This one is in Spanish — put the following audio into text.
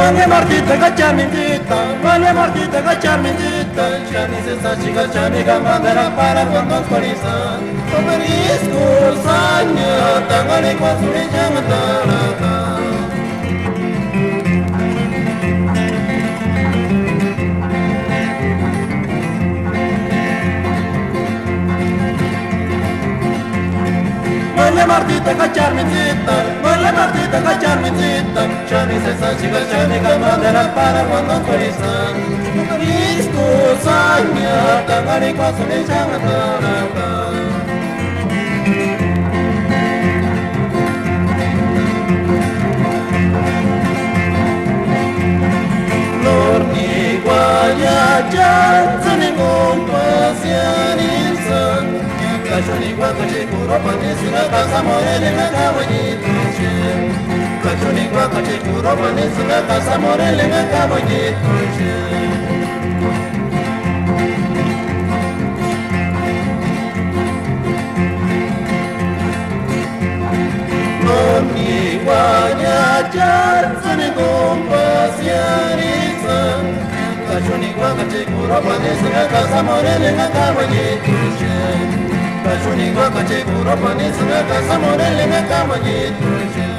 Mane martita gachamindita, mane martita gachamindita, chani se sachiga chani gamandera para cuando actualiza. Obelisco sanya, tangani kwa suri jamatara. Mane martita gachamindita, mane martita gachamindita, chani se sachiga chani gamandera para cuando actualiza. Obelisco sanya, tangani kwa suri jamatara. Cachoni guaca che curo panesi la casa morele na cavagni tuche. Cachoni guaca che curo panesi la casa morele na cavagni tuche. Non mi guagna giarzane compasiani san. Cachoni guaca che curo panesi la casa morele na cavagni tuche. Cachoni guaca che curo panesi la casa morele na cavagni tuche.